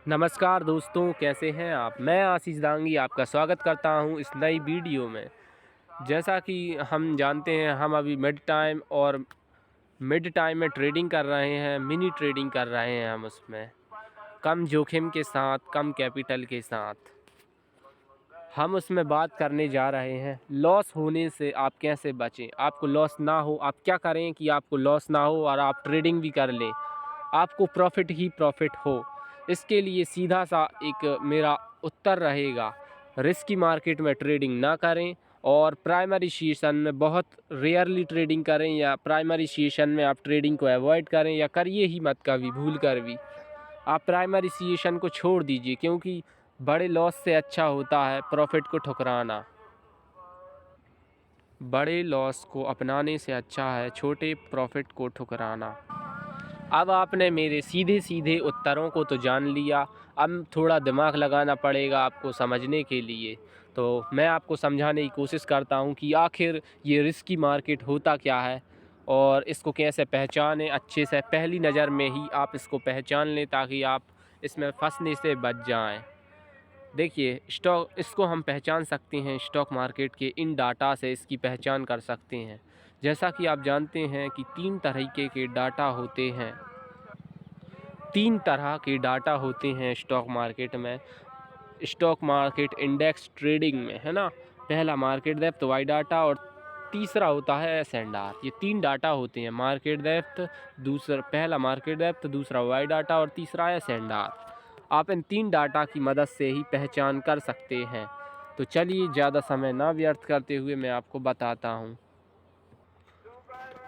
नमस्कार दोस्तों, कैसे हैं आप? मैं आशीष दांगी आपका स्वागत करता हूं इस नई वीडियो में। जैसा कि हम जानते हैं, हम अभी मिड टाइम में ट्रेडिंग कर रहे हैं, मिनी ट्रेडिंग कर रहे हैं हम उसमें। कम जोखिम के साथ, कम कैपिटल के साथ हम उसमें बात करने जा रहे हैं लॉस होने से आप कैसे बचें। आपको लॉस ना हो, आप क्या करें कि आपको लॉस ना हो और आप ट्रेडिंग भी कर लें, आपको प्रॉफिट ही प्रॉफिट हो। इसके लिए सीधा सा एक मेरा उत्तर रहेगा, रिस्की मार्केट में ट्रेडिंग ना करें और प्राइमरी सेशन में बहुत रेयरली ट्रेडिंग करें, या प्राइमरी सेशन में आप ट्रेडिंग को अवॉइड करें, या करिए ही मत कभी भूल कर भी। आप प्राइमरी सेशन को छोड़ दीजिए, क्योंकि बड़े लॉस से अच्छा होता है प्रॉफिट को ठुकराना। बड़े लॉस को अपनाने से अच्छा है छोटे प्रॉफिट को ठुकराना। अब आपने मेरे सीधे सीधे उत्तरों को तो जान लिया, अब थोड़ा दिमाग लगाना पड़ेगा आपको समझने के लिए। तो मैं आपको समझाने की कोशिश करता हूँ कि आखिर ये रिस्की मार्केट होता क्या है और इसको कैसे पहचानें अच्छे से। पहली नज़र में ही आप इसको पहचान लें ताकि आप इसमें फंसने से बच जाएं। देखिए, इसको हम पहचान सकते हैं स्टॉक मार्केट के इन डाटा से, इसकी पहचान कर सकते हैं। जैसा कि आप जानते हैं कि तीन तरह के डाटा होते हैं स्टॉक मार्केट में, स्टॉक मार्केट इंडेक्स ट्रेडिंग में, है ना। पहला मार्केट डेप्थ वाई डाटा और तीसरा होता है एस एंड आर। ये तीन डाटा होते हैं, मार्केट डेप्थ, पहला मार्केट डेप्थ, दूसरा वाई डाटा और तीसरा एस एंड आर। आप इन तीन डाटा की मदद से ही पहचान कर सकते हैं। तो चलिए, ज़्यादा समय ना व्यर्थ करते हुए मैं आपको बताता हूँ।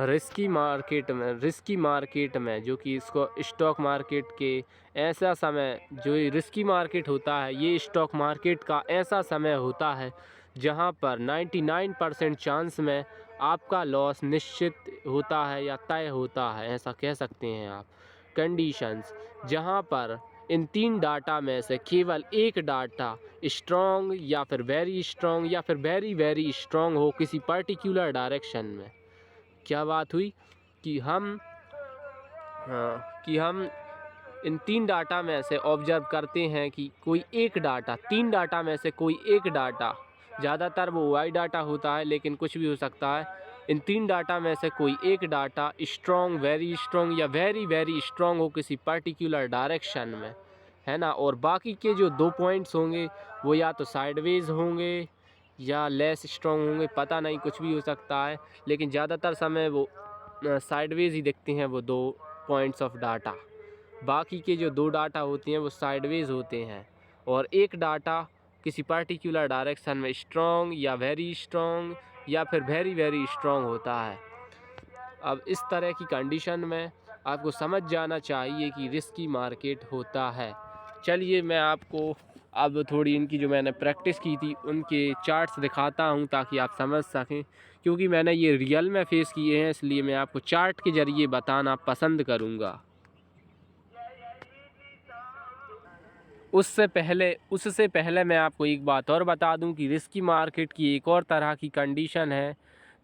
रिस्की मार्केट में जो कि इसको स्टॉक मार्केट के ऐसा समय, जो ये रिस्की मार्केट होता है, ये स्टॉक मार्केट का ऐसा समय होता है जहां पर 99% चांस में आपका लॉस निश्चित होता है या तय होता है, ऐसा कह सकते हैं आप। कंडीशंस जहां पर इन तीन डाटा में से केवल एक डाटा स्ट्रॉन्ग या फिर वेरी स्ट्रॉन्ग या फिर वेरी वेरी स्ट्रॉन्ग हो किसी पर्टिकुलर डायरेक्शन में। क्या बात हुई कि हम इन तीन डाटा में से ऑब्जर्व करते हैं कि कोई एक डाटा, तीन डाटा में से कोई एक डाटा, ज़्यादातर वो वाई डाटा होता है लेकिन कुछ भी हो सकता है। इन तीन डाटा में से कोई एक डाटा स्ट्रॉन्ग, वेरी स्ट्रॉन्ग या वेरी वेरी स्ट्रॉन्ग हो किसी पर्टिकुलर डायरेक्शन में, है ना। और बाकी के जो 2 पॉइंट्स होंगे वो या तो साइडवेज होंगे या लेस स्ट्रॉन्ग होंगे, पता नहीं, कुछ भी हो सकता है। लेकिन ज़्यादातर समय वो साइडवेज ही दिखते हैं वो 2 पॉइंट्स ऑफ डाटा। बाकी के जो 2 डाटा होते हैं वो साइडवेज होते हैं, और एक डाटा किसी पर्टिकुलर डायरेक्शन में स्ट्रॉन्ग या वेरी स्ट्रॉन्ग या फिर वेरी वेरी स्ट्रॉन्ग होता है। अब इस तरह की कंडीशन में आपको समझ जाना चाहिए कि रिस्की मार्केट होता है। चलिए, मैं आपको अब थोड़ी इनकी जो मैंने प्रैक्टिस की थी उनके चार्ट्स दिखाता हूं ताकि आप समझ सकें, क्योंकि मैंने ये रियल में फेस किए हैं, इसलिए मैं आपको चार्ट के ज़रिए बताना पसंद करूंगा। उससे पहले मैं आपको एक बात और बता दूं कि रिस्की मार्केट की एक और तरह की कंडीशन है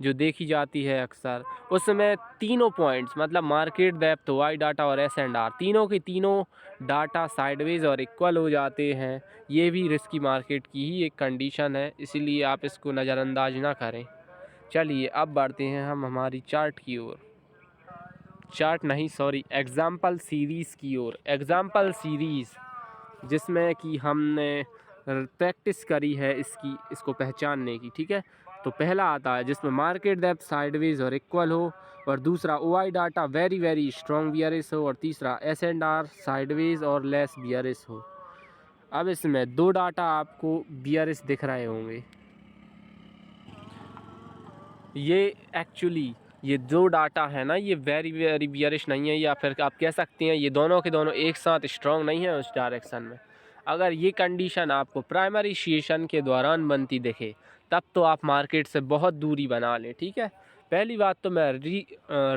जो देखी जाती है अक्सर। उसमें तीनों पॉइंट्स, मतलब मार्केट डेप्थ, वाई डाटा और एस एंड आर, तीनों के तीनों डाटा साइडवेज और इक्वल हो जाते हैं। ये भी रिस्की मार्केट की ही एक कंडीशन है, इसीलिए आप इसको नज़रअंदाज ना करें। चलिए, अब बढ़ते हैं हम हमारी चार्ट की ओर। चार्ट नहीं, सॉरी, एग्जाम्पल सीरीज़ की ओर। एग्जाम्पल सीरीज़ जिसमें कि हमने प्रैक्टिस करी है इसको पहचानने की, ठीक है। तो पहला आता है जिसमें मार्केट डेप्थ साइडवेज और इक्वल हो, और दूसरा OI data very very strong bearish हो, और तीसरा एस एंड आर साइडवेज और लेस बियरिश हो। अब इसमें 2 डाटा आपको बियरिश दिख रहे होंगे। ये 2 डाटा है ना, ये वेरी वेरी बियरिश नहीं है, या फिर आप कह सकते हैं ये दोनों के दोनों एक साथ स्ट्रॉन्ग नहीं है उस डायरेक्शन में। अगर ये कंडीशन आपको प्राइमरी सेशन के दौरान बनती दिखे तब तो आप मार्केट से बहुत दूरी बना लें, ठीक है। पहली बात तो मैं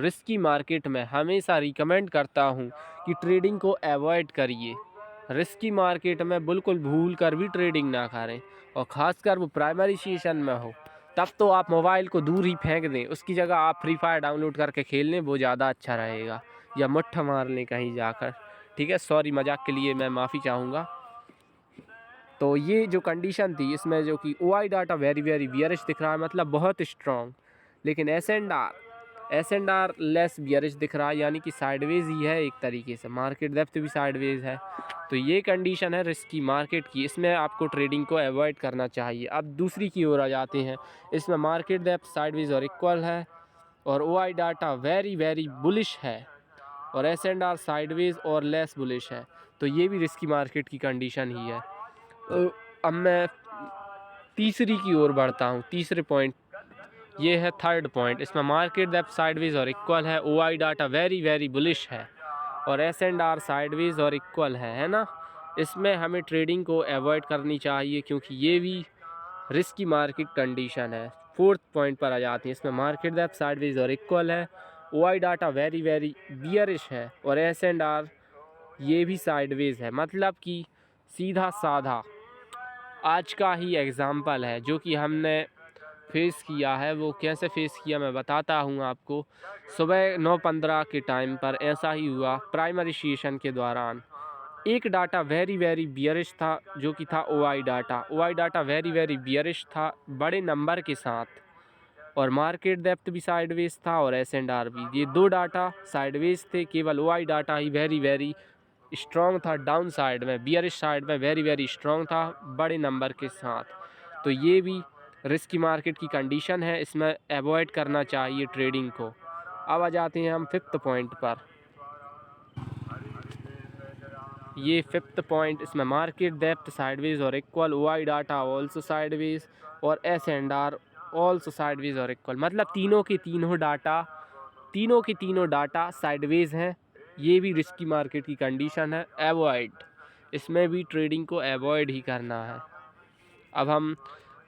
रिस्की मार्केट में हमेशा रिकमेंड करता हूँ कि ट्रेडिंग को अवॉइड करिए। रिस्की मार्केट में बिल्कुल भूल कर भी ट्रेडिंग ना करें, और ख़ासकर वो प्राइमरी सेशन में हो, तब तो आप मोबाइल को दूर ही फेंक दें। उसकी जगह आप फ्री फायर डाउनलोड करके खेल लें, वो ज़्यादा अच्छा रहेगा, या मुट्ठा मार लें कहीं जाकर, ठीक है, सॉरी मजाक के लिए मैं माफ़ी चाहूँगा। तो ये जो कंडीशन थी इसमें जो कि OI data very very bearish दिख रहा है, मतलब बहुत स्ट्रॉन्ग, लेकिन S and R less bearish दिख रहा है, यानी कि साइडवेज ही है एक तरीके से, मार्केट डेप्थ भी साइडवेज है। तो ये कंडीशन है रिस्की मार्केट की, इसमें आपको ट्रेडिंग को अवॉइड करना चाहिए। अब दूसरी की ओर आ जाते हैं, इसमें मार्केट डेप्थ साइडवेज और इक्वल है और OI data very very bullish है और एस एंड आर साइडवेज और लेस बुलिश है, तो ये भी रिस्की मार्केट की कंडीशन ही है। अब मैं तीसरी की ओर बढ़ता हूँ, तीसरे पॉइंट, ये है थर्ड पॉइंट। इसमें मार्केट डेप्थ साइडवेज और इक्वल है, OI data very very bullish है और एस एंड आर साइडवेज और इक्वल है ना। इसमें हमें ट्रेडिंग को अवॉइड करनी चाहिए क्योंकि ये भी रिस्की मार्केट कंडीशन है। फोर्थ पॉइंट पर आ जाते हैं, इसमें मार्केट डेप्थ साइडवेज और इक्वल है, OI data very very bearish है और एस एंड आर ये भी साइडवेज है। मतलब कि सीधा साधा आज का ही एग्ज़ाम्पल है जो कि हमने फेस किया है। वो कैसे फेस किया मैं बताता हूँ आपको। सुबह 9:15 के टाइम पर ऐसा ही हुआ, प्राइमरी सेशन के दौरान एक डाटा वेरी वेरी बियरिश था जो कि था OI data very very bearish था बड़े नंबर के साथ, और मार्केट डेप्थ भी साइडवेज था और एस एंड आर भी, ये दो डाटा साइडवेज थे। केवल OI डाटा ही वेरी वेरी स्ट्रॉन्ग था, डाउन साइड में बियरिश साइड में वेरी वेरी स्ट्रॉन्ग था बड़े नंबर के साथ। तो ये भी रिस्की मार्केट की कंडीशन है, इसमें अवॉइड करना चाहिए ट्रेडिंग को। अब आ जाते हैं हम फिफ्थ पॉइंट पर। ये फिफ्थ पॉइंट, इसमें मार्केट डेप्थ साइडवेज और equal, OI data also sideways और S and R also sideways और इक्वल, मतलब तीनों के तीनों डाटा साइडवेज हैं। ये भी रिस्की मार्केट की कंडीशन है, अवॉइड, इसमें भी ट्रेडिंग को अवॉइड ही करना है। अब हम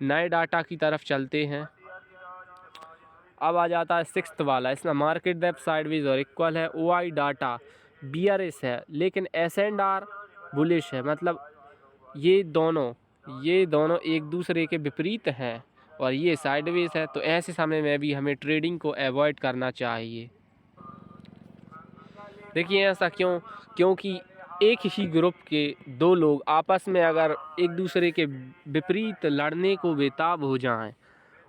नए डाटा की तरफ चलते हैं। अब आ जाता है सिक्स्थ वाला, इसमें मार्केट डेप्थ साइडवेज और इक्वल है, OI डाटा बियरिश है लेकिन एस एंड आर बुलिश है, मतलब ये दोनों एक दूसरे के विपरीत हैं और ये साइडवेज है। तो ऐसे समय में भी हमें ट्रेडिंग को अवॉइड करना चाहिए। देखिए ऐसा क्यों, क्योंकि एक ही ग्रुप के दो लोग आपस में अगर एक दूसरे के विपरीत लड़ने को बेताब हो जाएं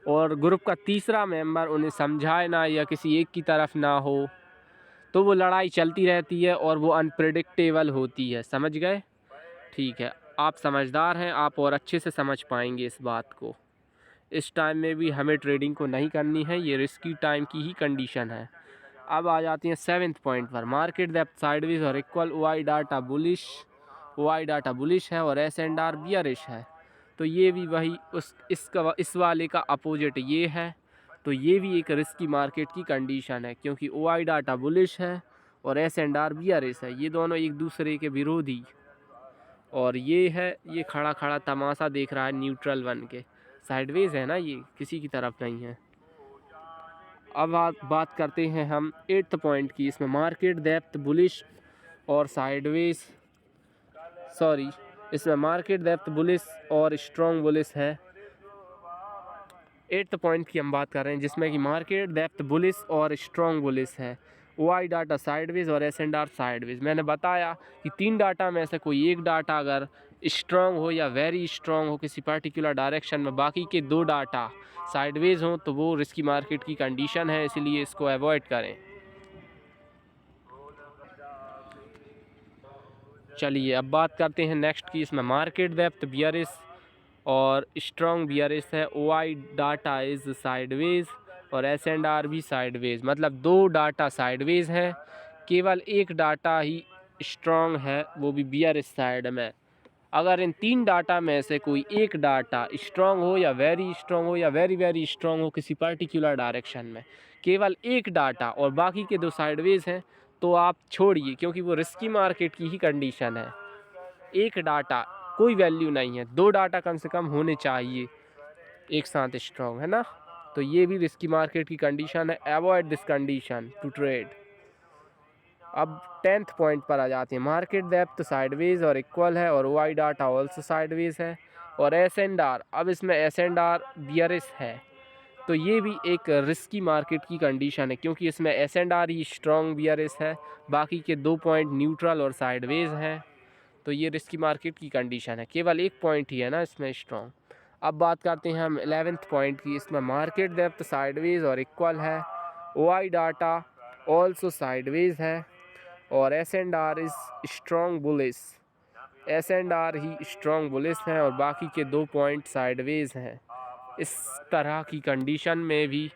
और ग्रुप का तीसरा मेंबर उन्हें समझाए ना या किसी एक की तरफ ना हो, तो वो लड़ाई चलती रहती है और वो अनप्रेडिक्टेबल होती है। समझ गए? ठीक है, आप समझदार हैं, आप और अच्छे से समझ पाएंगे इस बात को। इस टाइम में भी हमें ट्रेडिंग को नहीं करनी है, ये रिस्की टाइम की ही कंडीशन है। अब आ जाती हैं सेवन्थ पॉइंट पर, मार्केट डेप्थ साइडवेज और इक्वल, OI डाटा बुलिश है और एस एंड आर बियरिश है। तो ये भी वही इस वाले का अपोजिट ये है। तो ये भी एक रिस्की मार्केट की कंडीशन है क्योंकि OI डाटा बुलिश है और एस एंड आर बियरिश है, ये दोनों एक दूसरे के विरोधी। और ये खड़ा खड़ा तमाशा देख रहा है न्यूट्रल बन के, साइडवेज है ना, ये किसी की तरफ नहीं है। अब बात करते हैं हम एट्थ पॉइंट की, इसमें मार्केट डेप्थ बुलिश और साइडवेज, इसमें मार्केट डेप्थ बुलिश और स्ट्रॉन्ग बुलिश है। एट्थ पॉइंट की हम बात कर रहे हैं जिसमें कि मार्केट डेप्थ बुलिश और स्ट्रॉन्ग बुलिश है, OI डाटा साइडवेज और एस एंड आर साइडवेज। मैंने बताया कि तीन डाटा में से कोई एक डाटा अगर स्ट्रॉन्ग हो या वेरी स्ट्रॉन्ग हो किसी पर्टिकुलर डायरेक्शन में, बाकी के दो डाटा साइडवेज हों, तो वो रिस्की मार्केट की कंडीशन है, इसलिए इसको अवॉइड करें। चलिए अब बात करते हैं नेक्स्ट की, इसमें मार्केट डेप्थ बियरिश और स्ट्रॉन्ग बियरिश है, OI डाटा इज़ साइडवेज और एस एंड आर भी साइडवेज, मतलब दो डाटा साइडवेज हैं, केवल एक डाटा ही स्ट्रॉन्ग है, वो भी बियरिश साइड में। अगर इन तीन डाटा में से कोई एक डाटा स्ट्रॉन्ग हो या वेरी स्ट्रॉन्ग हो या वेरी वेरी स्ट्रॉन्ग हो किसी पर्टिकुलर डायरेक्शन में, केवल एक डाटा और बाकी के दो साइडवेज हैं, तो आप छोड़िए क्योंकि वो रिस्की मार्केट की ही कंडीशन है। एक डाटा कोई वैल्यू नहीं है, दो डाटा कम से कम होने चाहिए एक साथ स्ट्रॉन्ग, है ना। तो ये भी रिस्की मार्केट की कंडीशन है, avoid this condition to trade. अब 10th पॉइंट पर आ जाते हैं, मार्केट डेप्थ साइडवेज और इक्वल है और OI डाटा ऑल्सो साइडवेज है और एस एंड आर, अब इसमें एस एंड आर बियरिश है, तो ये भी एक रिस्की मार्केट की कंडीशन है, क्योंकि इसमें S&R ही स्ट्रॉन्ग बियरिश है, बाकी के 2 पॉइंट न्यूट्रल और साइडवेज हैं। तो ये रिस्की मार्केट की कंडीशन है, केवल 1 पॉइंट ही है ना इसमें स्ट्रॉन्ग। अब बात करते हैं हम 11th पॉइंट की। इसमें मार्केट डेप्थ साइडवेज और इक्वल है, OI डाटा ऑल्सो साइडवेज है, और S&R is strong bullish, S&R he strong bullish हैं, और बाकी के 2 पॉइंट साइडवेज हैं। इस तरह की कंडीशन में भी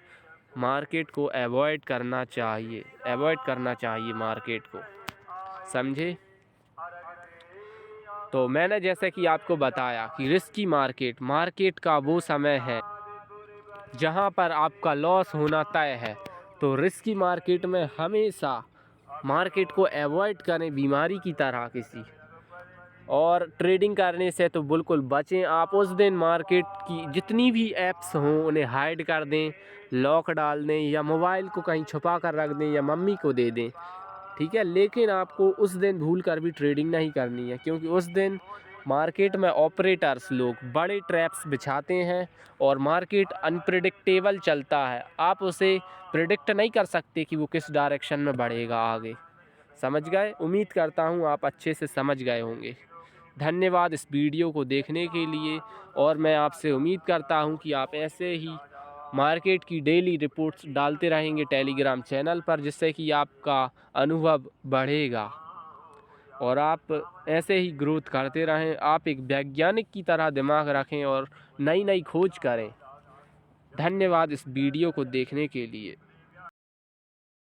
मार्केट को अवॉइड करना चाहिए मार्केट को, समझे। तो मैंने जैसे कि आपको बताया कि रिस्की मार्केट का वो समय है जहां पर आपका लॉस होना तय है। तो रिस्की मार्केट में हमेशा मार्केट को अवॉइड करें बीमारी की तरह किसी, और ट्रेडिंग करने से तो बिल्कुल बचें। आप उस दिन मार्केट की जितनी भी ऐप्स हों उन्हें हाइड कर दें, लॉक डाल दें, या मोबाइल को कहीं छुपा कर रख दें, या मम्मी को दे दें, ठीक है। लेकिन आपको उस दिन भूल कर भी ट्रेडिंग नहीं करनी है, क्योंकि उस दिन मार्केट में ऑपरेटर्स लोग बड़े ट्रैप्स बिछाते हैं और मार्केट अनप्रिडिक्टेबल चलता है। आप उसे प्रिडिक्ट नहीं कर सकते कि वो किस डायरेक्शन में बढ़ेगा आगे, समझ गए। उम्मीद करता हूँ आप अच्छे से समझ गए होंगे। धन्यवाद इस वीडियो को देखने के लिए, और मैं आपसे उम्मीद करता हूँ कि आप ऐसे ही मार्केट की डेली रिपोर्ट्स डालते रहेंगे टेलीग्राम चैनल पर, जिससे कि आपका अनुभव बढ़ेगा और आप ऐसे ही ग्रोथ करते रहें। आप एक वैज्ञानिक की तरह दिमाग रखें और नई नई खोज करें। धन्यवाद इस वीडियो को देखने के लिए।